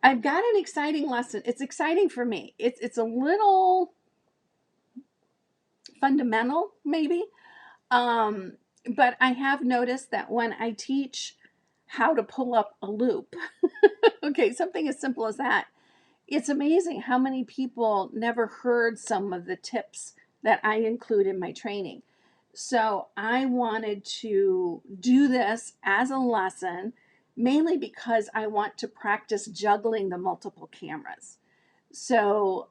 I've got an exciting lesson. It's exciting for me. It's a little fundamental, maybe. Um, but I have noticed that when I teach how to pull up a loop, okay, something as simple as that, it's amazing how many people never heard some of the tips that I include in my training. So I wanted to do this as a lesson, mainly because I want to practice juggling the multiple cameras. So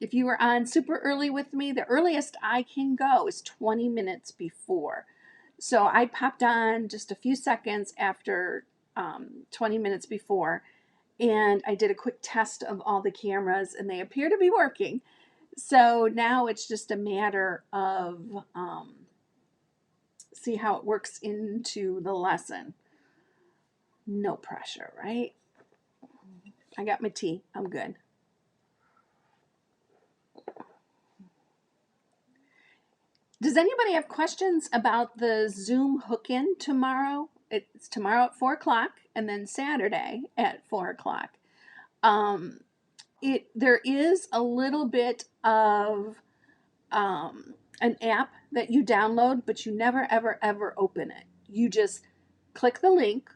if you were on super early with me, the earliest I can go is 20 minutes before. So I popped on just a few seconds after 20 minutes before, and I did a quick test of all the cameras, and they appear to be working. So now it's just a matter of see how it works into the lesson. No pressure, right? I got my tea. I'm good. Does anybody have questions about the Zoom hook-in tomorrow? It's tomorrow at 4 o'clock and then Saturday at 4 o'clock. Um, there is a little bit of an app that you download, but you never, ever, ever open it. You just click the link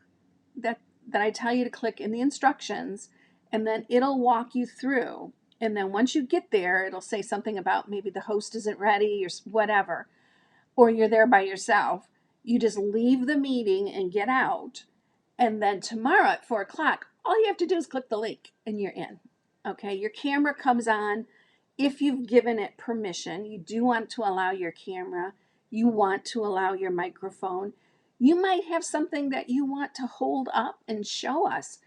that I tell you to click in the instructions, and then it'll walk you through. And then once you get there, it'll say something about maybe the host isn't ready or whatever, or you're there by yourself. You just leave the meeting and get out. And then tomorrow at 4 o'clock, all you have to do is click the link and you're in. Okay, your camera comes on. If you've given it permission, you do want to allow your camera, you want to allow your microphone. You might have something that you want to hold up and show us.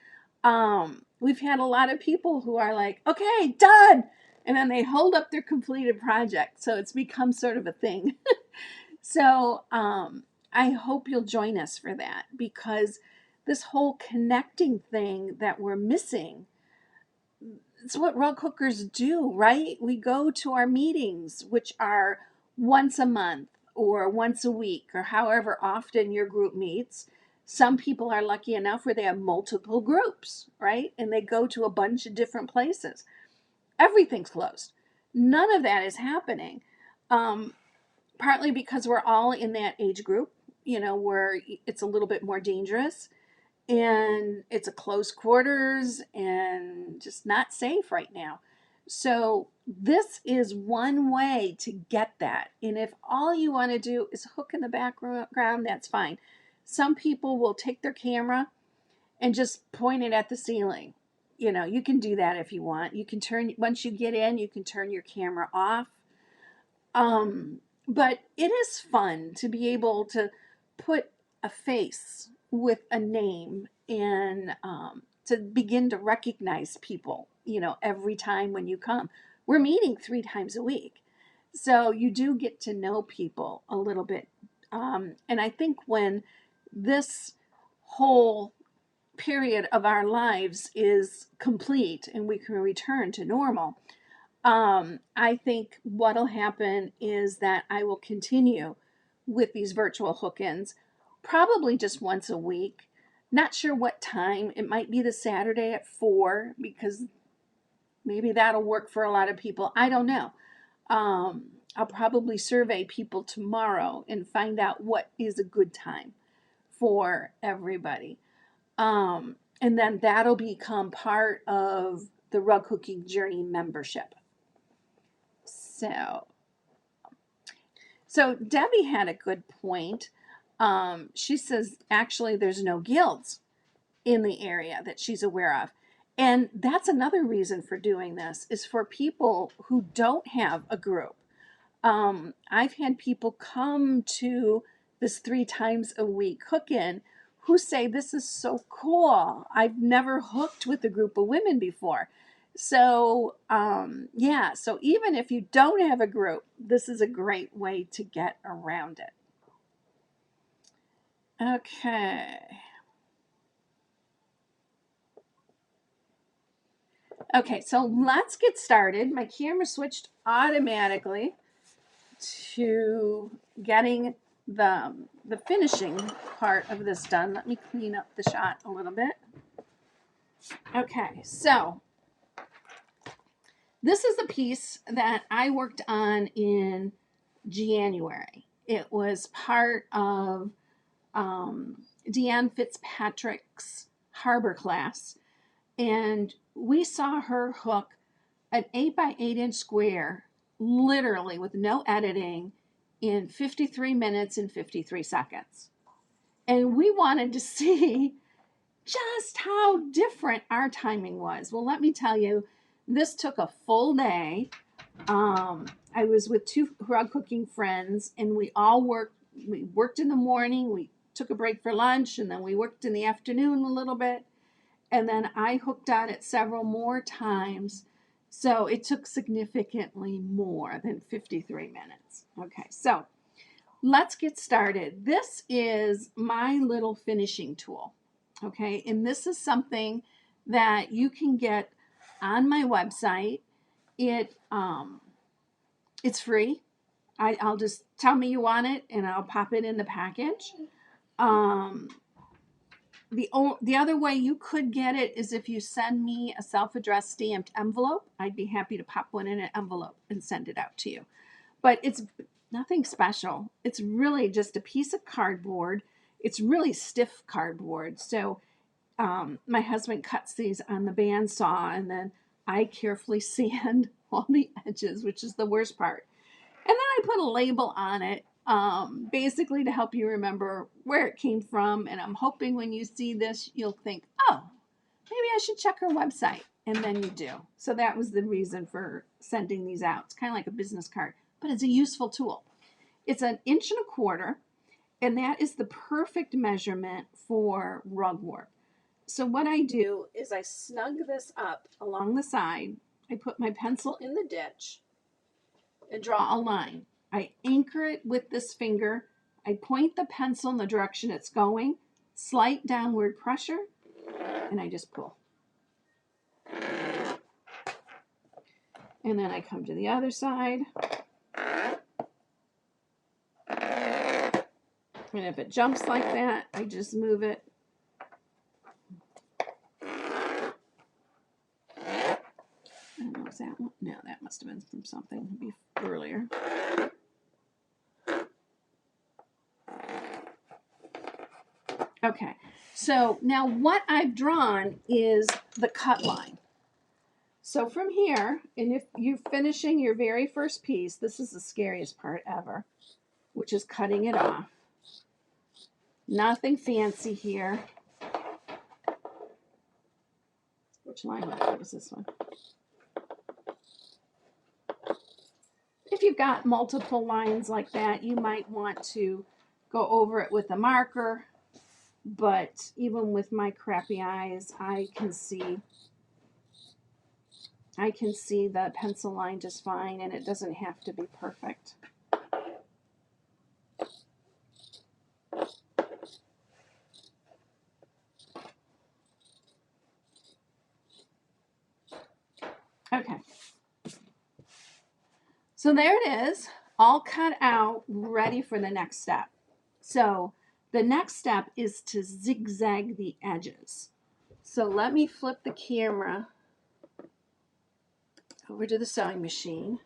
We've had a lot of people who are like, okay, done. And then they hold up their completed project. So it's become sort of a thing. So I hope you'll join us for that, because this whole connecting thing that we're missing, it's what rug hookers do, right? We go to our meetings, which are once a month or once a week or however often your group meets. Some people are lucky enough where they have multiple groups, right? And they go to a bunch of different places. Everything's closed. None of that is happening. Partly because we're all in that age group, where it's a little bit more dangerous and it's a close quarters and just not safe right now. So this is one way to get that. And if all you want to do is hook in the background, that's fine. Some people will take their camera and just point it at the ceiling. You can do that if you want. You can once you get in, you can turn your camera off. But it is fun to be able to put a face with a name and to begin to recognize people, every time when you come. We're meeting 3 times a week. So you do get to know people a little bit. And I think when this whole period of our lives is complete and we can return to normal, I think what'll happen is that I will continue with these virtual hook-ins, probably just once a week. Not sure what time. It might be the Saturday at 4, because maybe that'll work for a lot of people. I don't know. I'll probably survey people tomorrow and find out what is a good time for everybody. And then that'll become part of the Rug Hooking Journey membership. So Debbie had a good point. She says, actually, there's no guilds in the area that she's aware of. And that's another reason for doing this, is for people who don't have a group. I've had people come to this 3 times a week hook-in who say, this is so cool. I've never hooked with a group of women before. So, so even if you don't have a group, this is a great way to get around it. Okay. Okay, so let's get started. My camera switched automatically to getting the finishing part of this done. Let me clean up the shot a little bit. Okay, so this is a piece that I worked on in January. It was part of Deanne Fitzpatrick's harbor class, and we saw her hook an 8 by 8 inch square, literally with no editing, in 53 minutes and 53 seconds. And we wanted to see just how different our timing was. Well, let me tell you, this took a full day. I was with two rug cooking friends, and we all worked. We worked in the morning. We took a break for lunch, and then we worked in the afternoon a little bit. And then I hooked on it several more times. So it took significantly more than 53 minutes. Okay, so let's get started. This is my little finishing tool. Okay, and this is something that you can get on my website. It's free. I'll just tell me you want it and I'll pop it in the package. Um, the other way you could get it is if you send me a self-addressed stamped envelope. I'd be happy to pop one in an envelope and send it out to you. But it's nothing special. It's really just a piece of cardboard. It's really stiff cardboard. So my husband cuts these on the bandsaw, and then I carefully sand all the edges, which is the worst part. And then I put a label on it, basically to help you remember where it came from. And I'm hoping when you see this, you'll think, oh, maybe I should check her website. And then you do. So that was the reason for sending these out. It's kind of like a business card, but it's a useful tool. It's 1.25 inches, and that is the perfect measurement for rug work. So what I do is I snug this up along the side. I put my pencil in the ditch and draw a line. I anchor it with this finger. I point the pencil in the direction it's going, slight downward pressure, and I just pull. And then I come to the other side. And if it jumps like that, I just move it. I don't know, is that one? No, that must have been from something earlier. Okay, so now what I've drawn is the cut line. So from here, and if you're finishing your very first piece, this is the scariest part ever, which is cutting it off. Nothing fancy here. Which line was this one? If you've got multiple lines like that, you might want to go over it with a marker. But even with my crappy eyes, I can see the pencil line just fine, and it doesn't have to be perfect. Okay. So there it is, all cut out, ready for the next step. So the next step is to zigzag the edges. So let me flip the camera over to the sewing machine.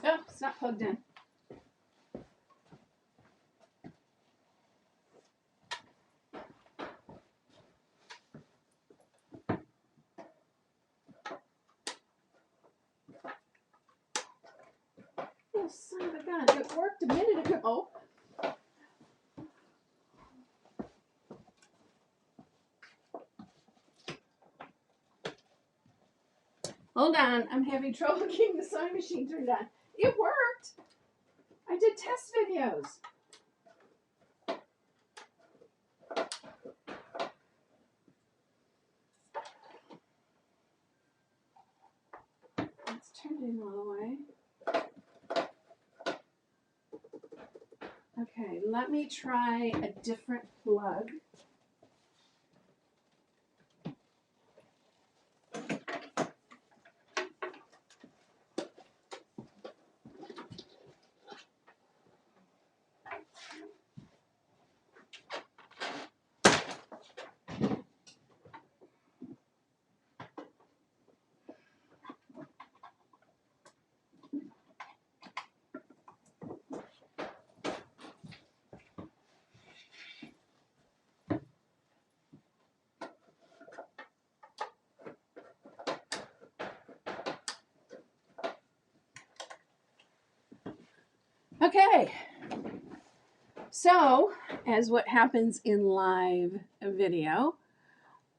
Oh, it's not plugged in. Oh, son of a gun. It worked a minute ago. Hold on. I'm having trouble getting the sewing machine turned on. It worked. I did test videos. Let's turn it in all the way. Okay, let me try a different plug. Okay, so as what happens in live video,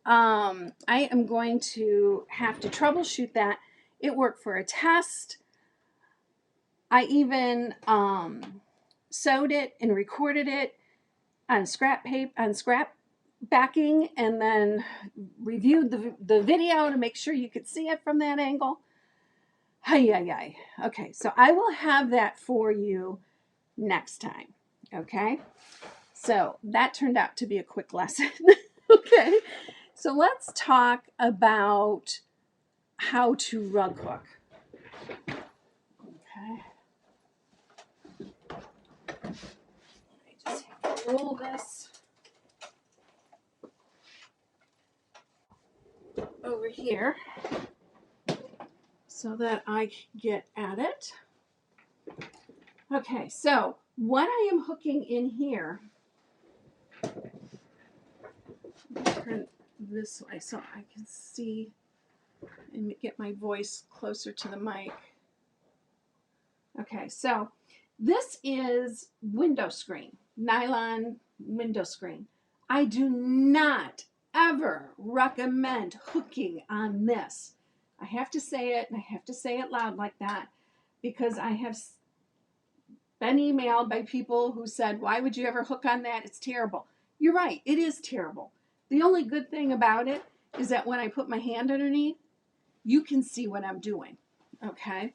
I am going to have to troubleshoot that. It worked for a test. I even sewed it and recorded it on scrap paper, on scrap backing, and then reviewed the video to make sure you could see it from that angle. Hi. Okay, so I will have that for you next time. Okay, so that turned out to be a quick lesson. Okay, so let's talk about how to rug hook. Okay, I just have to roll this over here so that I can get at it. Okay, so what I am hooking in here, turn this way so I can see and get my voice closer to the mic. Okay, so this is window screen, nylon window screen. I do not ever recommend hooking on this. I have to say it, and I have to say it loud like that, because I have been emailed by people who said, why would you ever hook on that? It's terrible. You're right, it is terrible. The only good thing about it is that when I put my hand underneath, you can see what I'm doing. Okay,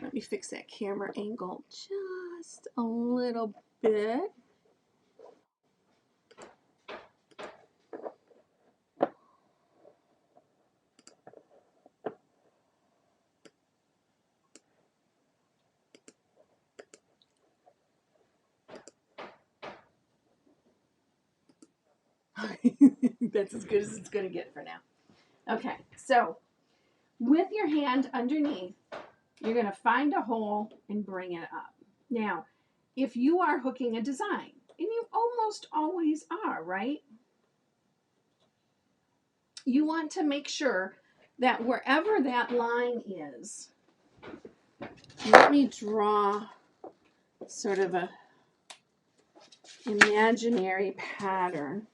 let me fix that camera angle just a little bit. That's as good as it's going to get for now. Okay, so with your hand underneath, you're going to find a hole and bring it up. Now, if you are hooking a design, and you almost always are, right? You want to make sure that wherever that line is, let me draw sort of a imaginary pattern.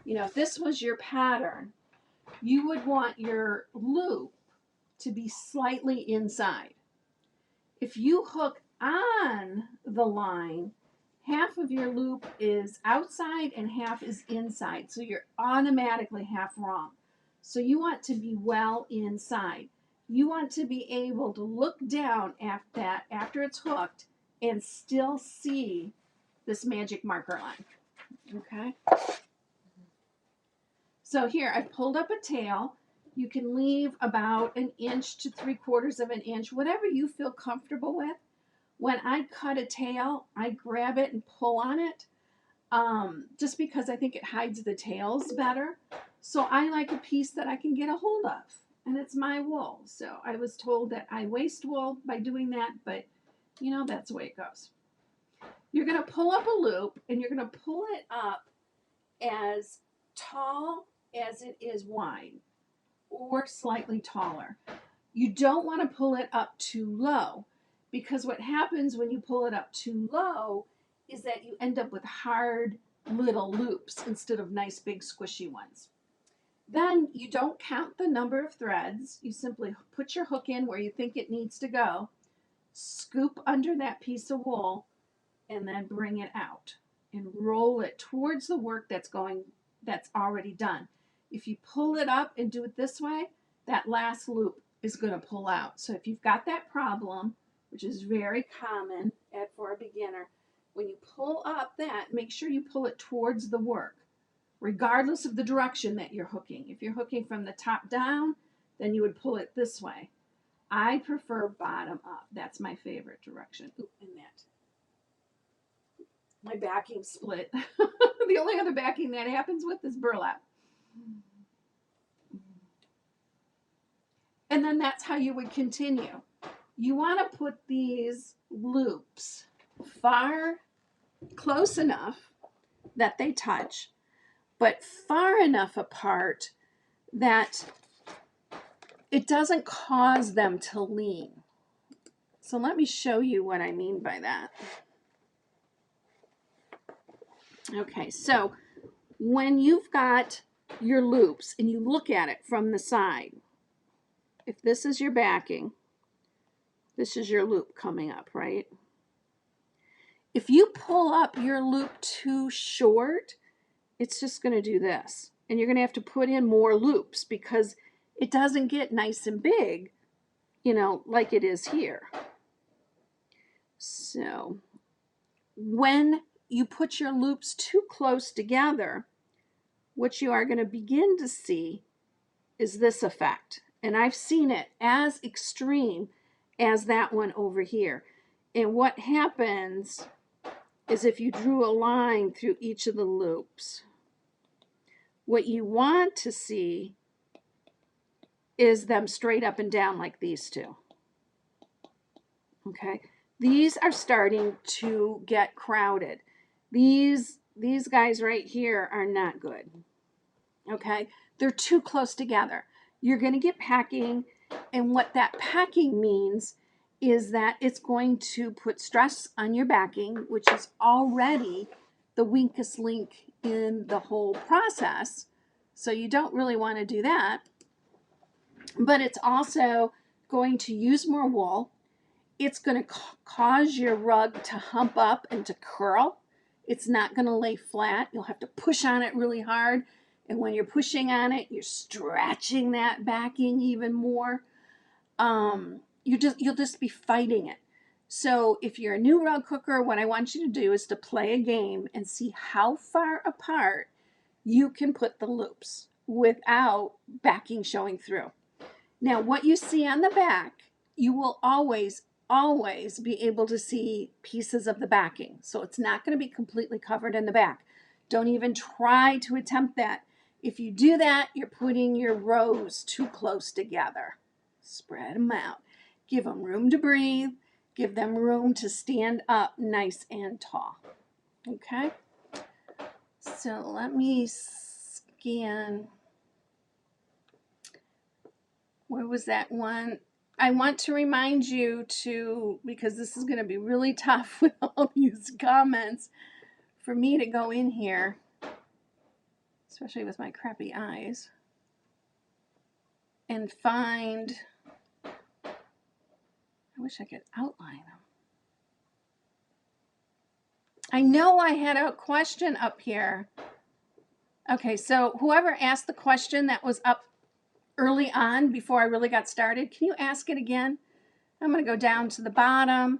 You know, if this was your pattern, you would want your loop to be slightly inside. If you hook on the line, half of your loop is outside and half is inside. So you're automatically half wrong. So you want to be well inside. You want to be able to look down at that after it's hooked and still see this magic marker line. Okay? So here I pulled up a tail. You can leave about 1 inch to 3/4 of an inch, whatever you feel comfortable with. When I cut a tail, I grab it and pull on it, just because I think it hides the tails better. So I like a piece that I can get a hold of, and it's my wool. So I was told that I waste wool by doing that, but you know, that's the way it goes. You're going to pull up a loop, and you're going to pull it up as tall as it is wide, or slightly taller. You don't want to pull it up too low, because what happens when you pull it up too low is that you end up with hard little loops instead of nice big squishy ones. Then you don't count the number of threads. You simply put your hook in where you think it needs to go, scoop under that piece of wool, and then bring it out and roll it towards the work that's already done. If you pull it up and do it this way, that last loop is going to pull out. So if you've got that problem, which is very common for a beginner, when you pull up that, make sure you pull it towards the work, regardless of the direction that you're hooking. If you're hooking from the top down, then you would pull it this way. I prefer bottom up. That's my favorite direction. Ooh, and that. My backing split. The only other backing that happens with is burlap. And then that's how you would continue. You want to put these loops close enough that they touch, but far enough apart that it doesn't cause them to lean. So let me show you what I mean by that. Okay, so when you've got your loops and you look at it from the side, if this is your backing, this is your loop coming up, right? If you pull up your loop too short, it's just going to do this. And you're going to have to put in more loops because it doesn't get nice and big, you know, like it is here. So when you put your loops too close together, what you are going to begin to see is this effect. And I've seen it as extreme as that one over here. And what happens is if you drew a line through each of the loops, what you want to see is them straight up and down like these two. Okay, these are starting to get crowded. These guys right here are not good. Okay, they're too close together. You're going to get packing, and what that packing means is that it's going to put stress on your backing, which is already the weakest link in the whole process. So you don't really want to do that. But it's also going to use more wool. It's going to cause your rug to hump up and to curl. It's not going to lay flat. You'll have to push on it really hard. And when you're pushing on it, you're stretching that backing even more. You'll just be fighting it. So if you're a new rug hooker, what I want you to do is to play a game and see how far apart you can put the loops without backing showing through. Now, what you see on the back, you will always be able to see pieces of the backing. So it's not going to be completely covered in the back. Don't even try to attempt that. If you do that, you're putting your rows too close together. Spread them out. Give them room to breathe. Give them room to stand up nice and tall. Okay? So let me scan. Where was that one? I want to remind you to, because this is going to be really tough with all these comments, for me to go in here, especially with my crappy eyes, and find, I wish I could outline them. I know I had a question up here. Okay, so whoever asked the question that was up early on before I really got started, can you ask it again? I'm going to go down to the bottom.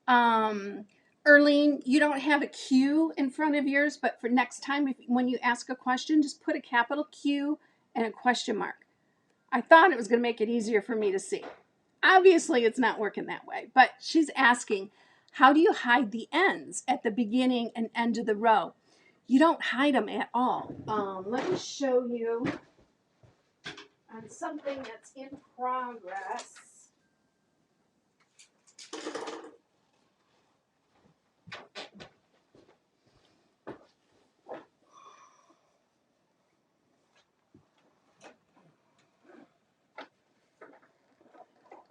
Erlene, you don't have a Q in front of yours, but for next time, when you ask a question, just put a capital Q and a question mark. I thought it was going to make it easier for me to see. Obviously, it's not working that way, but she's asking, how do you hide the ends at the beginning and end of the row? You don't hide them at all. Let me show you on something that's in progress.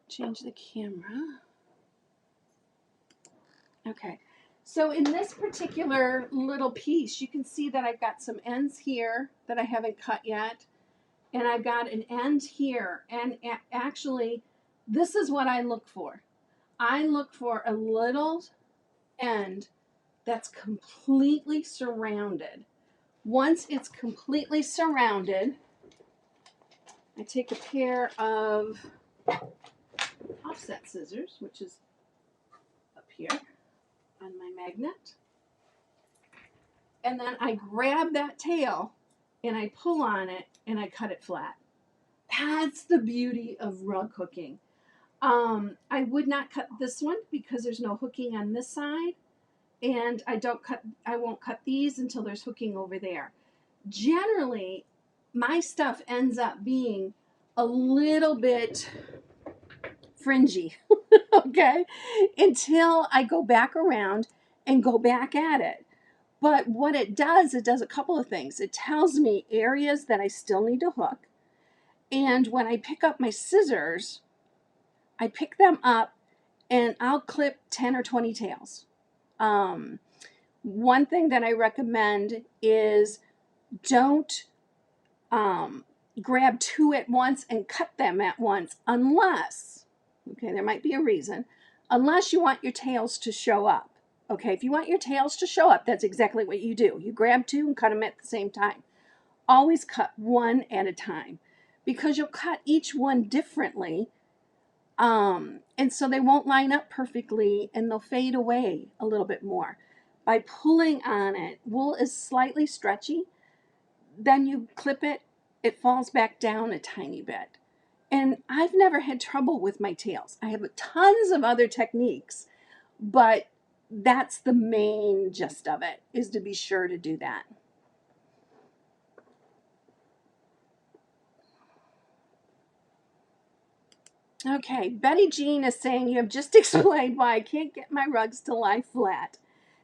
Change the camera. Okay, so in this particular little piece, you can see that I've got some ends here that I haven't cut yet, and I've got an end here, and actually, this is what I look for. I look for a little end that's completely surrounded. Once it's completely surrounded, I take a pair of offset scissors, which is up here on my magnet, and then I grab that tail and I pull on it and I cut it flat. That's the beauty of rug hooking. I would not cut this one because there's no hooking on this side, and I won't cut these until there's hooking over there. Generally, my stuff ends up being a little bit fringy, okay, until I go back around and go back at it. But what it does a couple of things. It tells me areas that I still need to hook, and when I pick up my scissors, I pick them up and I'll clip 10 or 20 tails. One thing that I recommend is don't grab two at once and cut them at once unless, okay, there might be a reason, unless you want your tails to show up. Okay, if you want your tails to show up, that's exactly what you do. You grab two and cut them at the same time. Always cut one at a time because you'll cut each one differently. And so they won't line up perfectly and they'll fade away a little bit more. By pulling on it, wool is slightly stretchy. Then you clip it, it falls back down a tiny bit. And I've never had trouble with my tails. I have tons of other techniques, but that's the main gist of it, is to be sure to do that. Okay, Betty Jean is saying, you have just explained why I can't get my rugs to lie flat.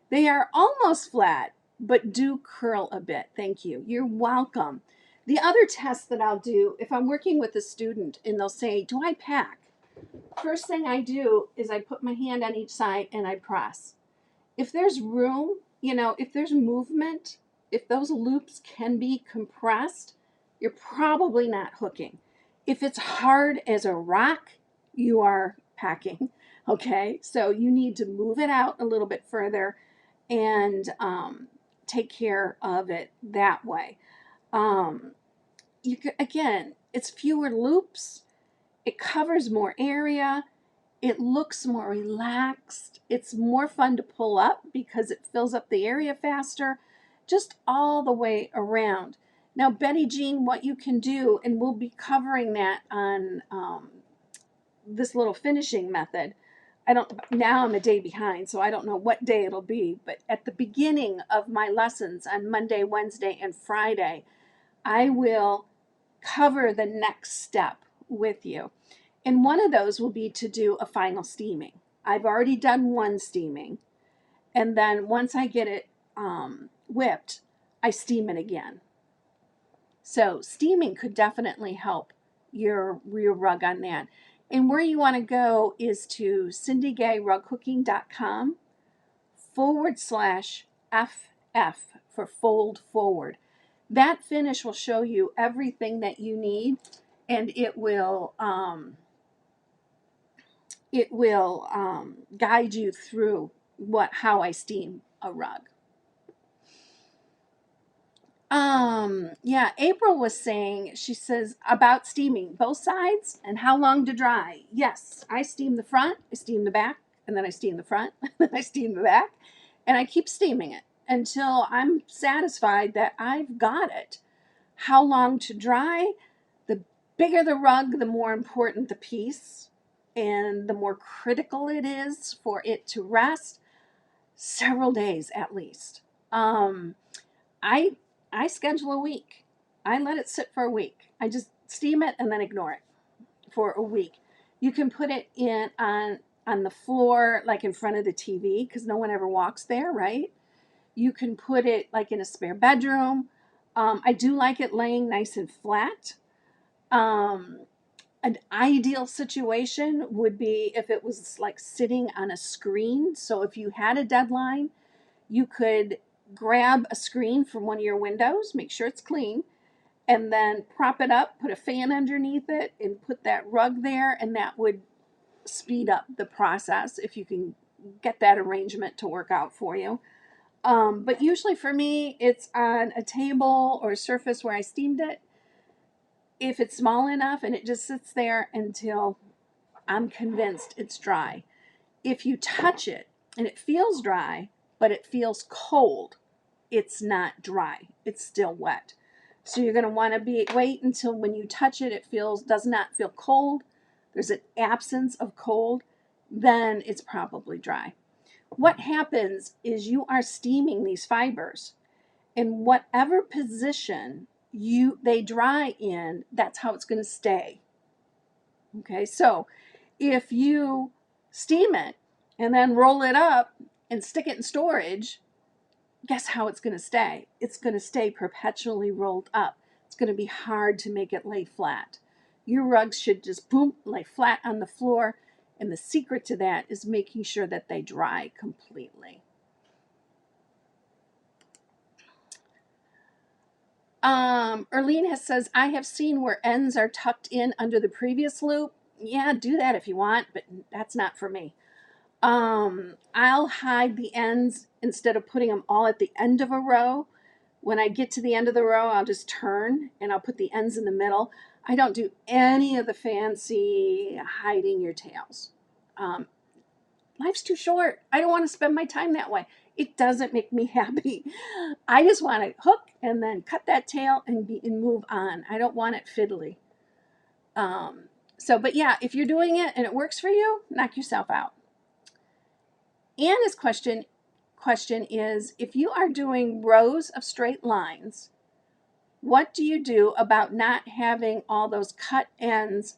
They are almost flat, but do curl a bit. Thank you. You're welcome. The other test that I'll do, if I'm working with a student and they'll say, do I pack? First thing I do is I put my hand on each side and I press. If there's room, if there's movement, if those loops can be compressed, you're probably not hooking. If it's hard as a rock, you are packing, okay? So you need to move it out a little bit further and take care of it that way. Again, it's fewer loops. It covers more area. It looks more relaxed. It's more fun to pull up because it fills up the area faster, just all the way around. Now, Betty Jean, what you can do, and we'll be covering that on this little finishing method. Now I'm a day behind, so I don't know what day it'll be, but at the beginning of my lessons on Monday, Wednesday, and Friday, I will cover the next step with you. And one of those will be to do a final steaming. I've already done one steaming, and then once I get it whipped, I steam it again. So steaming could definitely help your rug on that. And where you want to go is to cyndigayrugcooking.com/FF for fold forward. That finish will show you everything that you need, and it will guide you through how I steam a rug. Yeah, April was saying, she says about steaming both sides and how long to dry. Yes, I steam the front, I steam the back, and then I steam the front, and then I steam the back, and I keep steaming it until I'm satisfied that I've got it. How long to dry? The bigger the rug, the more important the piece, and the more critical it is for it to rest. Several days at least. I schedule a week. I let it sit for a week. I just steam it and then ignore it for a week. You can put it in on the floor, like in front of the TV, because no one ever walks there, right? You can put it like in a spare bedroom. I do like it laying nice and flat. An ideal situation would be if it was like sitting on a screen. So if you had a deadline, you could grab a screen from one of your windows, make sure it's clean, and then prop it up, put a fan underneath it, and put that rug there, and that would speed up the process if you can get that arrangement to work out for you. But usually for me, it's on a table or a surface where I steamed it. If it's small enough, and it just sits there until I'm convinced it's dry. If you touch it and it feels dry, but it feels cold, it's not dry. It's still wet. So you're going to want to wait until when you touch it, it does not feel cold. There's an absence of cold. Then it's probably dry. What happens is you are steaming these fibers. In whatever position they dry in, that's how it's going to stay. Okay, so if you steam it and then roll it up and stick it in storage, guess how it's going to stay? It's going to stay perpetually rolled up. It's going to be hard to make it lay flat. Your rugs should just boom, lay flat on the floor. And the secret to that is making sure that they dry completely. Erlene says, I have seen where ends are tucked in under the previous loop. Yeah, do that if you want, but that's not for me. I'll hide the ends instead of putting them all at the end of a row. When I get to the end of the row, I'll just turn and I'll put the ends in the middle. I don't do any of the fancy hiding your tails. Um, Life's too short. I don't want to spend my time that way. It doesn't make me happy. I just want to hook and then cut that tail and move on. I don't want it fiddly. But yeah, if you're doing it and it works for you, knock yourself out. Anna's question is, if you are doing rows of straight lines, what do you do about not having all those cut ends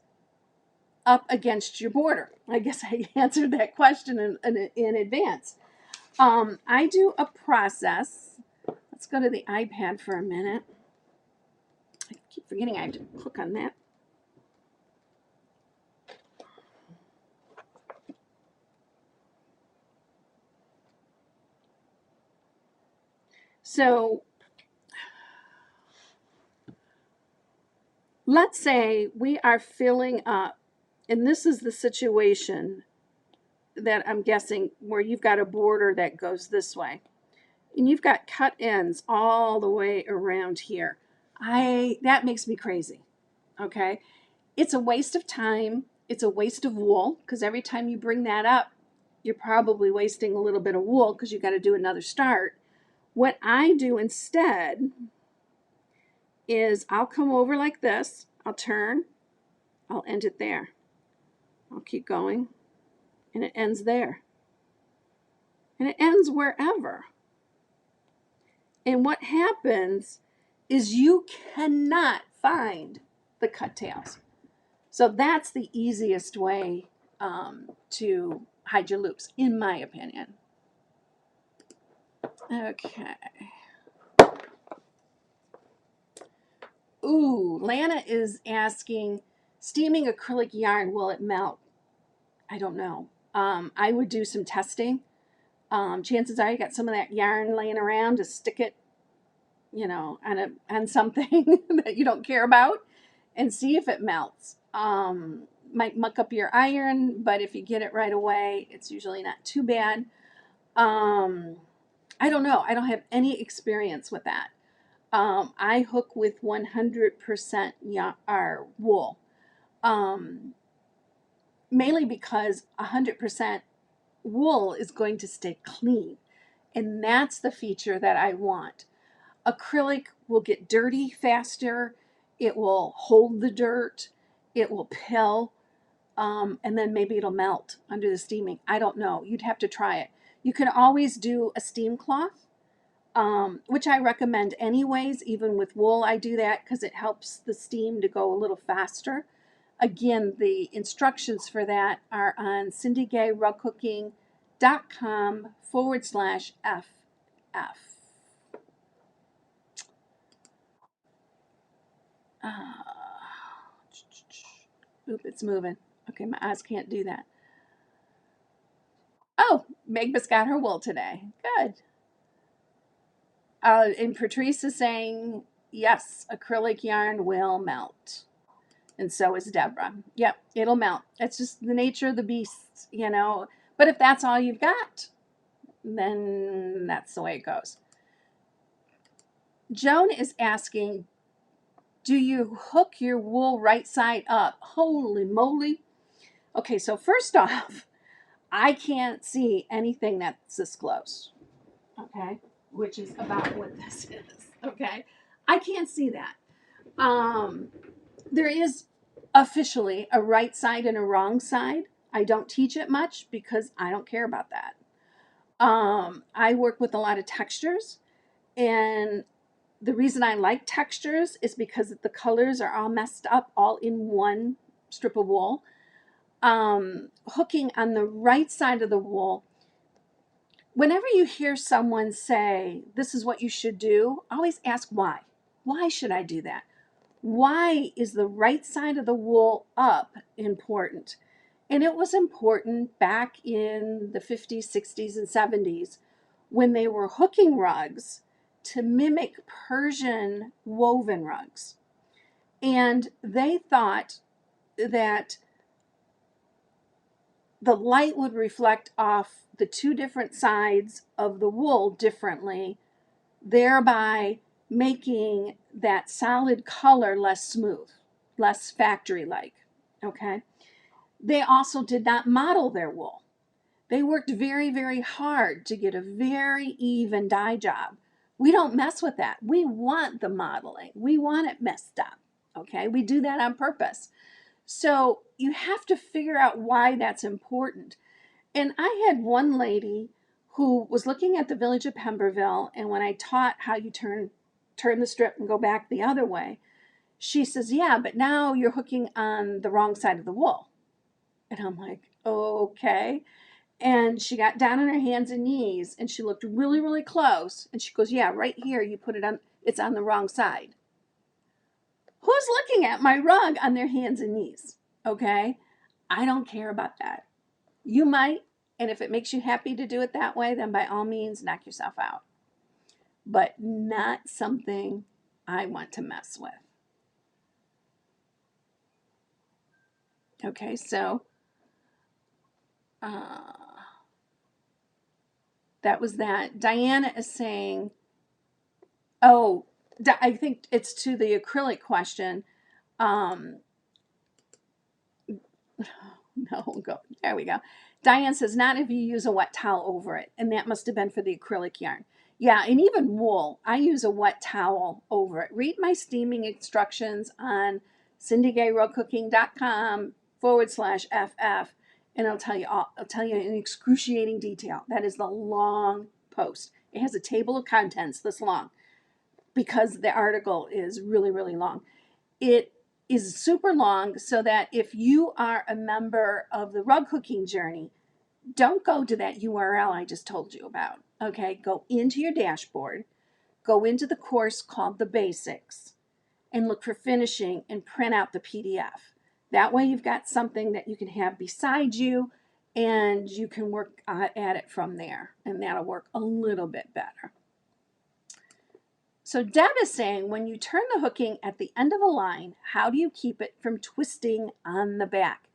up against your border? I guess I answered that question in advance. I do a process. Let's go to the iPad for a minute. I keep forgetting I have to click on that. So let's say we are filling up, and this is the situation that I'm guessing where you've got a border that goes this way. And you've got cut ends all the way around here. That makes me crazy. Okay? It's a waste of time. It's a waste of wool, because every time you bring that up, you're probably wasting a little bit of wool because you got to do another start. What I do instead is I'll come over like this. I'll turn. I'll end it there. I'll keep going. And it ends there. And it ends wherever. And what happens is you cannot find the cut tails. So that's the easiest way to hide your loops, in my opinion. Okay. Ooh, Lana is asking, steaming acrylic yarn, will it melt? I don't know. I would do some testing. Chances are you got some of that yarn laying around to stick it, on something that you don't care about, and see if it melts. Might muck up your iron, but if you get it right away, it's usually not too bad. I don't know. I don't have any experience with that. I hook with 100% wool, mainly because 100% wool is going to stay clean, and that's the feature that I want. Acrylic will get dirty faster. It will hold the dirt. It will pill, and then maybe it'll melt under the steaming. I don't know. You'd have to try it. You can always do a steam cloth, which I recommend anyways. Even with wool, I do that because it helps the steam to go a little faster. Again, the instructions for that are on cindygayrughooking.com/FF. Oop, it's moving. Okay, my eyes can't do that. Oh, Megba's got her wool today. Good. And Patrice is saying, yes, acrylic yarn will melt. And so is Deborah. Yep, it'll melt. It's just the nature of the beast, But if that's all you've got, then that's the way it goes. Joan is asking, do you hook your wool right side up? Holy moly. Okay, so first off, I can't see anything that's this close. Okay, which is about what this is. Okay, I can't see that. There is officially a right side and a wrong side. I don't teach it much because I don't care about that. I work with a lot of textures, and the reason I like textures is because the colors are all messed up all in one strip of wool. Hooking on the right side of the wool, whenever you hear someone say, this is what you should do, always ask why. Why should I do that? Why is the right side of the wool up important? And it was important back in the 50s, 60s, and 70s when they were hooking rugs to mimic Persian woven rugs. And they thought that the light would reflect off the two different sides of the wool differently, thereby making that solid color less smooth, less factory-like, okay? They also did not model their wool. They worked very, very hard to get a very even dye job. We don't mess with that. We want the modeling. We want it messed up, okay? We do that on purpose. So you have to figure out why that's important. And I had one lady who was looking at the Village of Pemberville, and when I taught how you turn the strip and go back the other way, she says, yeah, but now you're hooking on the wrong side of the wool. And I'm like, okay. And she got down on her hands and knees, and she looked really, really close. And she goes, yeah, right here, you put it on, it's on the wrong side. Who's looking at my rug on their hands and knees? Okay? I don't care about that. You might, and if it makes you happy to do it that way, then by all means, knock yourself out. But not something I want to mess with. Okay, so that was that. Diana is saying, oh, I think it's to the acrylic question. No, go. There we go. Diane says, not if you use a wet towel over it. And that must have been for the acrylic yarn. Yeah, and even wool, I use a wet towel over it. Read my steaming instructions on cindygayroadcooking.com/FF, and I'll tell you in excruciating detail. That is the long post. It has a table of contents this long because the article is really, really long. It is super long so that if you are a member of the rug hooking journey, don't go to that URL I just told you about. Okay, go into your dashboard, go into the course called The Basics, and look for finishing and print out the PDF. That way you've got something that you can have beside you and you can work at it from there, and that'll work a little bit better. So Deb is saying, when you turn the hooking at the end of a line, how do you keep it from twisting on the back?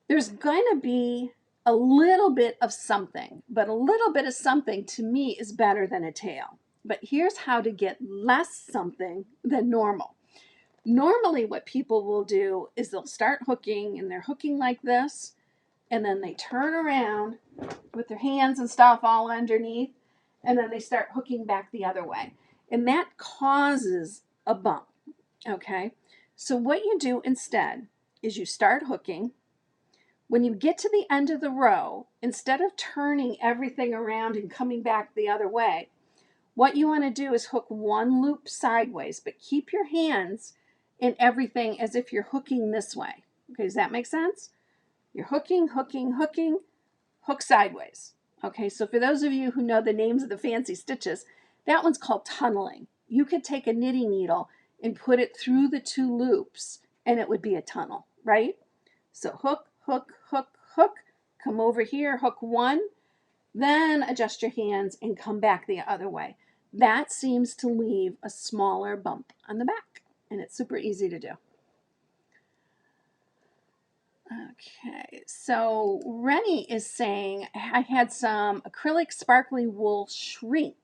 There's going to be a little bit of something, but a little bit of something to me is better than a tail. But here's how to get less something than normal. Normally what people will do is they'll start hooking, and they're hooking like this, and then they turn around with their hands and stuff all underneath, and then they start hooking back the other way. And that causes a bump, okay? So what you do instead is you start hooking. When you get to the end of the row, instead of turning everything around and coming back the other way, what you want to do is hook one loop sideways, but keep your hands in everything as if you're hooking this way. Okay, does that make sense? You're hooking, hooking, hooking, hook sideways. Okay, so for those of you who know the names of the fancy stitches, that one's called tunneling. You could take a knitting needle and put it through the two loops, and it would be a tunnel, right? So hook, hook, hook, hook, come over here, hook one, then adjust your hands and come back the other way. That seems to leave a smaller bump on the back, and it's super easy to do. Okay, so Rennie is saying, I had some acrylic sparkly wool shrink.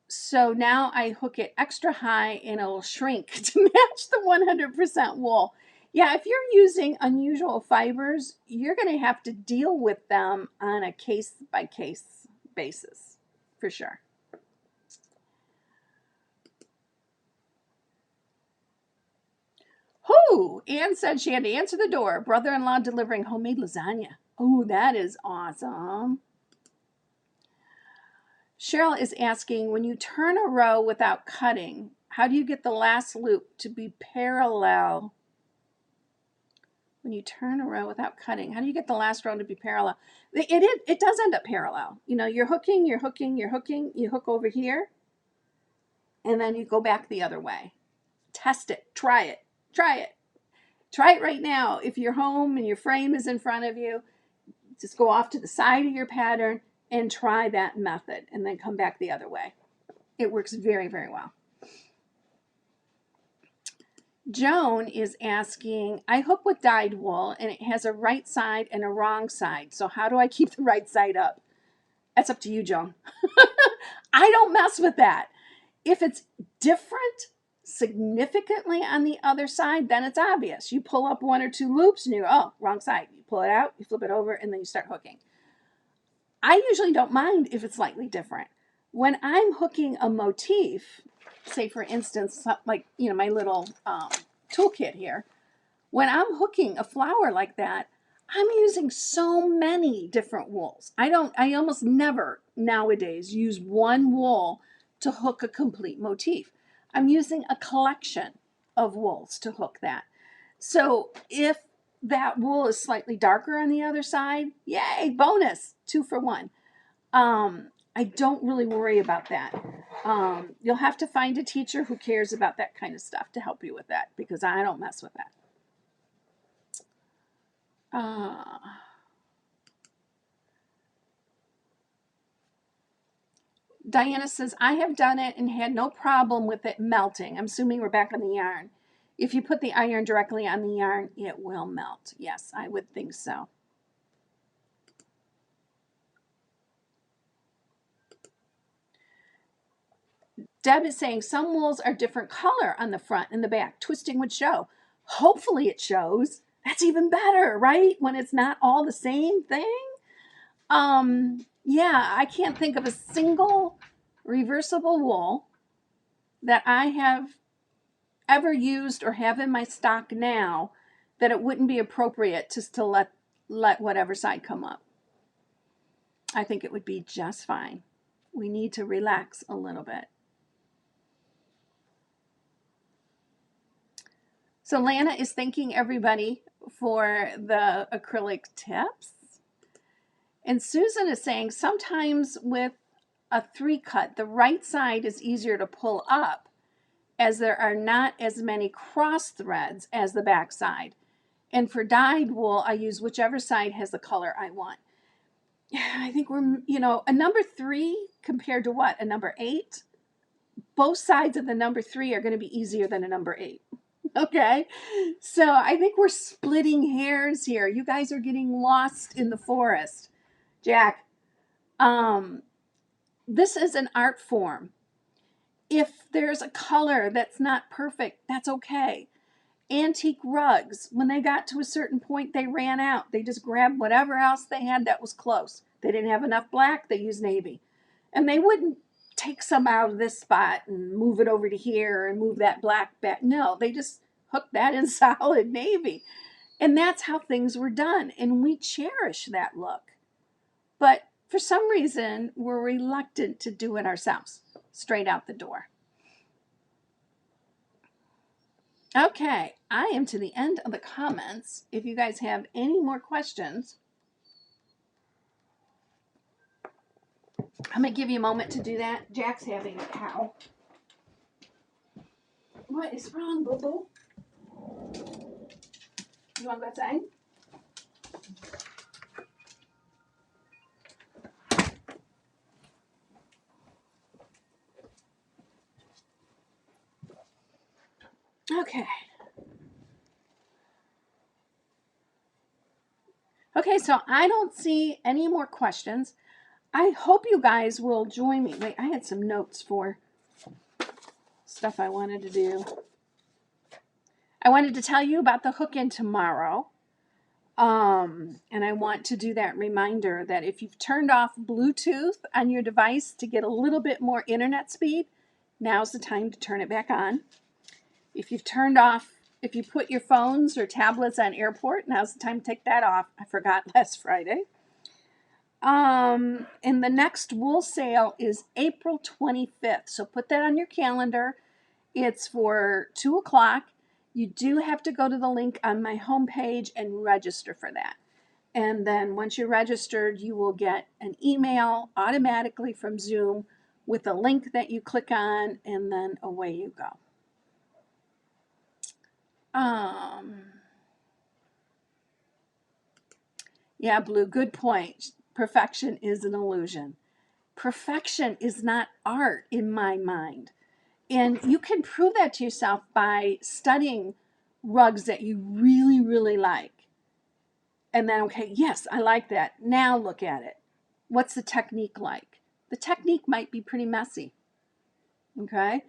So now I hook it extra high and it'll shrink to match the 100% wool. Yeah, if you're using unusual fibers, you're going to have to deal with them on a case-by-case basis, for sure. Who? Anne said she had to answer the door. Brother-in-law delivering homemade lasagna. Oh, that is awesome. Cheryl is asking, when you turn a row without cutting, how do you get the last loop to be parallel? When you turn a row without cutting, how do you get the last row to be parallel? It does end up parallel. You know, you're hooking, you're hooking, you're hooking, you hook over here, and then you go back the other way. Test it. Try it. Try it. Try it right now. If you're home and your frame is in front of you, just go off to the side of your pattern and try that method and then come back the other way. It works very, very well. Joan is asking, I hook with dyed wool and it has a right side and a wrong side. So how do I keep the right side up? That's up to you, Joan. I don't mess with that. If it's different significantly on the other side, then it's obvious. You pull up one or two loops and you go, oh, wrong side. You pull it out, you flip it over, and then you start hooking. I usually don't mind if it's slightly different. When I'm hooking a motif, say for instance, like, my little toolkit here, when I'm hooking a flower like that, I'm using so many different wools. I almost never nowadays use one wool to hook a complete motif. I'm using a collection of wools to hook that. So if that wool is slightly darker on the other side, yay, bonus, 2 for 1. I don't really worry about that. You'll have to find a teacher who cares about that kind of stuff to help you with that, because I don't mess with that. Diana says, I have done it and had no problem with it melting. I'm assuming we're back on the yarn. If you put the iron directly on the yarn, it will melt. Yes, I would think so. Deb is saying some wools are different color on the front and the back. Twisting would show. Hopefully it shows. That's even better, right? When it's not all the same thing. Yeah, I can't think of a single reversible wool that I have ever used or have in my stock now that it wouldn't be appropriate just to let whatever side come up. I think it would be just fine. We need to relax a little bit. So Lana is thanking everybody for the acrylic tips. And Susan is saying sometimes with a 3-cut, the right side is easier to pull up as there are not as many cross threads as the back side. And for dyed wool, I use whichever side has the color I want. I think we're, a number 3 compared to what? A number 8? Both sides of the number 3 are going to be easier than a number 8. Okay, so I think we're splitting hairs here. You guys are getting lost in the forest. Jack, this is an art form. If there's a color that's not perfect, that's okay. Antique rugs, when they got to a certain point, they ran out. They just grabbed whatever else they had that was close. They didn't have enough black, they used navy. And they wouldn't take some out of this spot and move it over to here and move that black back. No, they just hooked that in solid navy. And that's how things were done. And we cherish that look. But for some reason, we're reluctant to do it ourselves, straight out the door. Okay, I am to the end of the comments. If you guys have any more questions, I'm going to give you a moment to do that. Jack's having a cow. What is wrong, boo-boo? You want to go outside? Okay. Okay, so I don't see any more questions. I hope you guys will join me. Wait, I had some notes for stuff I wanted to do. I wanted to tell you about the hook-in tomorrow. And I want to do that reminder that if you've turned off Bluetooth on your device to get a little bit more internet speed, now's the time to turn it back on. If you've turned off, if you put your phones or tablets on airport, now's the time to take that off. I forgot last Friday. And the next wool sale is April 25th. So put that on your calendar. It's for 2 o'clock. You do have to go to the link on my homepage and register for that. And then once you're registered, you will get an email automatically from Zoom with a link that you click on, and then away you go. Yeah, Blue, good point. Perfection is an illusion. Perfection is not art in my mind. And you can prove that to yourself by studying rugs that you really, really like. And then, okay, yes, I like that. Now look at it. What's the technique like? The technique might be pretty messy. Okay.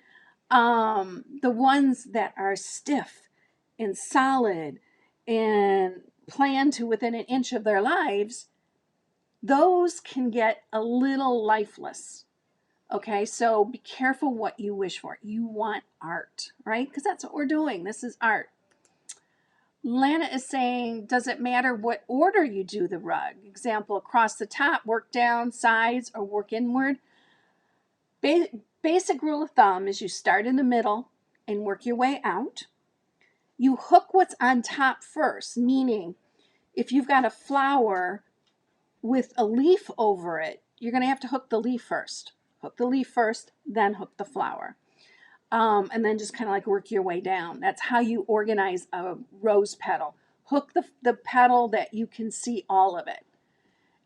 The ones that are stiff and solid and planned to within an inch of their lives, those can get a little lifeless. Okay, so be careful what you wish for. You want art, right? Because that's what we're doing. This is art. Lana is saying, does it matter what order you do the rug? Example, across the top, work down, sides, or work inward. Basic rule of thumb is you start in the middle and work your way out. You hook what's on top first, meaning if you've got a flower with a leaf over it, you're going to have to hook the leaf first. Hook the leaf first, then hook the flower. And then just kind of like work your way down. That's how you organize a rose petal. Hook the petal that you can see all of it.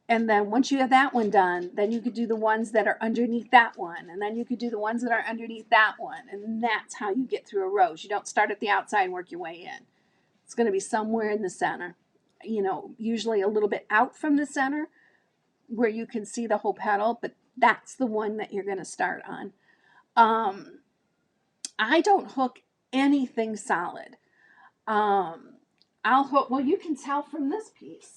And then once you have that one done, then you could do the ones that are underneath that one. And then you could do the ones that are underneath that one. And that's how you get through a rose. You don't start at the outside and work your way in. It's going to be somewhere in the center. You know, usually a little bit out from the center where you can see the whole petal, but that's the one that you're going to start on. I don't hook anything solid. I'll hook, well, you can tell from this piece.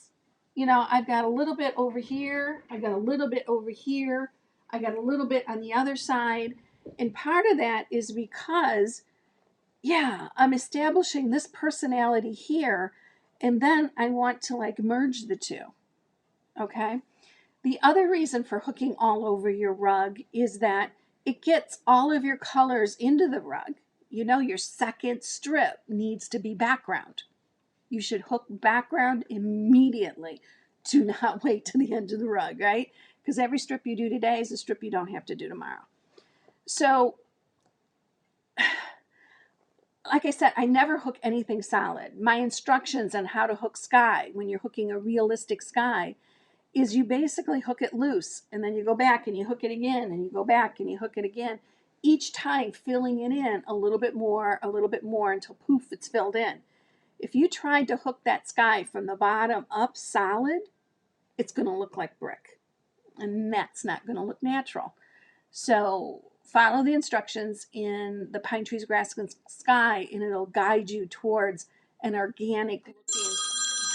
You know, I've got a little bit over here. I got a little bit over here. I got a little bit on the other side. And part of that is because, yeah, I'm establishing this personality here. And then I want to like merge the two. Okay. The other reason for hooking all over your rug is that it gets all of your colors into the rug. You know, your second strip needs to be background. You should hook background immediately. Do not wait to the end of the rug, right? Because every strip you do today is a strip you don't have to do tomorrow. So, like I said, I never hook anything solid. My instructions on how to hook sky, when you're hooking a realistic sky, is you basically hook it loose and then you go back and you hook it again and you go back and you hook it again. Each time filling it in a little bit more until poof, it's filled in. If you tried to hook that sky from the bottom up solid, it's going to look like brick. And that's not going to look natural. So follow the instructions in the Pine Trees, Grass, and Sky, and it'll guide you towards an organic looking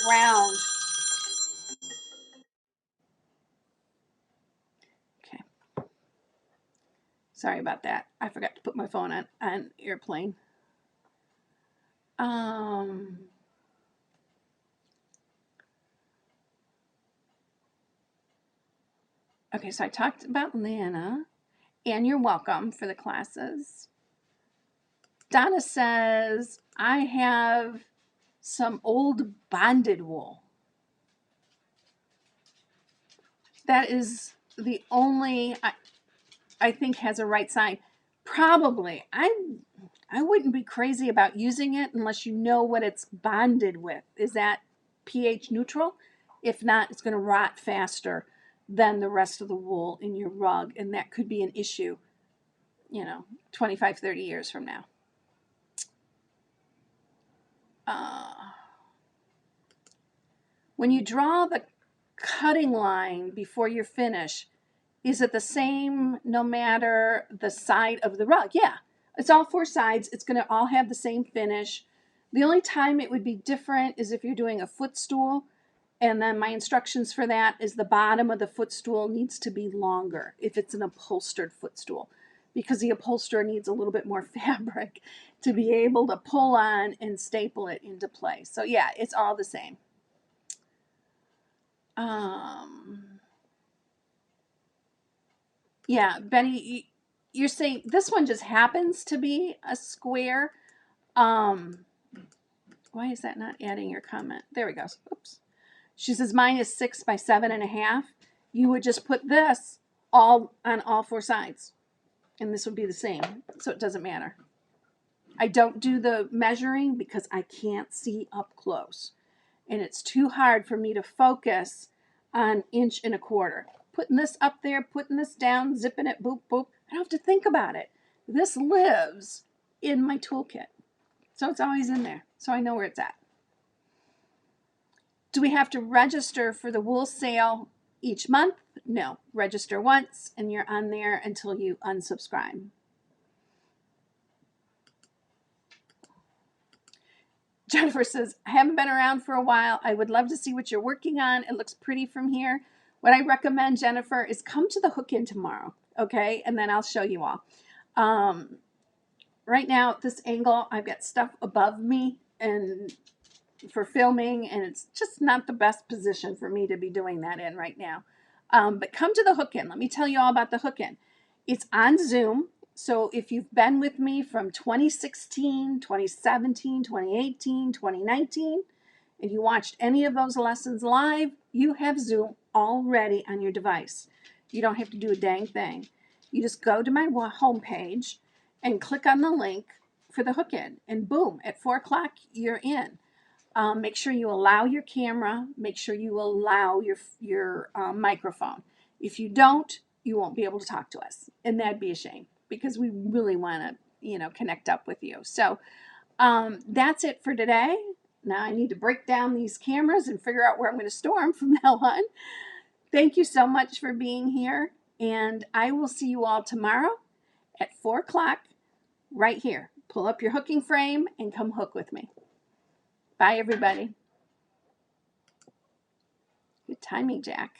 ground. Okay. Sorry about that. I forgot to put my phone on airplane. Okay, so I talked about Lana, and you're welcome for the classes. Donna says, I have some old bonded wool. That is the only, I think, has a right sign. Probably. I wouldn't be crazy about using it unless you know what it's bonded with. Is that pH neutral? If not, it's going to rot faster than the rest of the wool in your rug, and that could be an issue, 25, 30 years from now. When you draw the cutting line before you finish, is it the same no matter the side of the rug? Yeah, it's all four sides. It's going to all have the same finish. The only time it would be different is if you're doing a footstool. And then my instructions for that is the bottom of the footstool needs to be longer if it's an upholstered footstool, because the upholsterer needs a little bit more fabric to be able to pull on and staple it into place. So yeah, it's all the same. Yeah, Benny, you're saying this one just happens to be a square. Why is that not adding your comment? There we go. Oops. She says mine is 6 by 7.5. You would just put this all on all four sides, and this would be the same. So it doesn't matter. I don't do the measuring because I can't see up close. and it's too hard for me to focus on 1.25 inches. Putting this up there, putting this down, zipping it, boop, boop. I don't have to think about it. This lives in my toolkit. So it's always in there. So I know where it's at. Do we have to register for the wool sale each month? No. Register once and you're on there until you unsubscribe. Jennifer says, I haven't been around for a while. I would love to see what you're working on. It looks pretty from here. What I recommend, Jennifer, is come to the hook-in tomorrow, okay? And then I'll show you all. Right now, at this angle, I've got stuff above me and for filming, and it's just not the best position for me to be doing that in right now. But come to the hook-in. Let me tell you all about the hook-in. It's on Zoom. So if you've been with me from 2016, 2017, 2018, 2019, and you watched any of those lessons live, you have Zoom already on your device. You don't have to do a dang thing. You just go to my homepage and click on the link for the hook-in, and boom, at 4 o'clock, you're in. Make sure you allow your camera. Make sure you allow your microphone. If you don't, you won't be able to talk to us, and that'd be a shame because we really want to, connect up with you. So that's it for today. Now I need to break down these cameras and figure out where I'm going to store them from now on. Thank you so much for being here, and I will see you all tomorrow at 4 o'clock right here. Pull up your hooking frame and come hook with me. Bye, everybody. Good timing, Jack.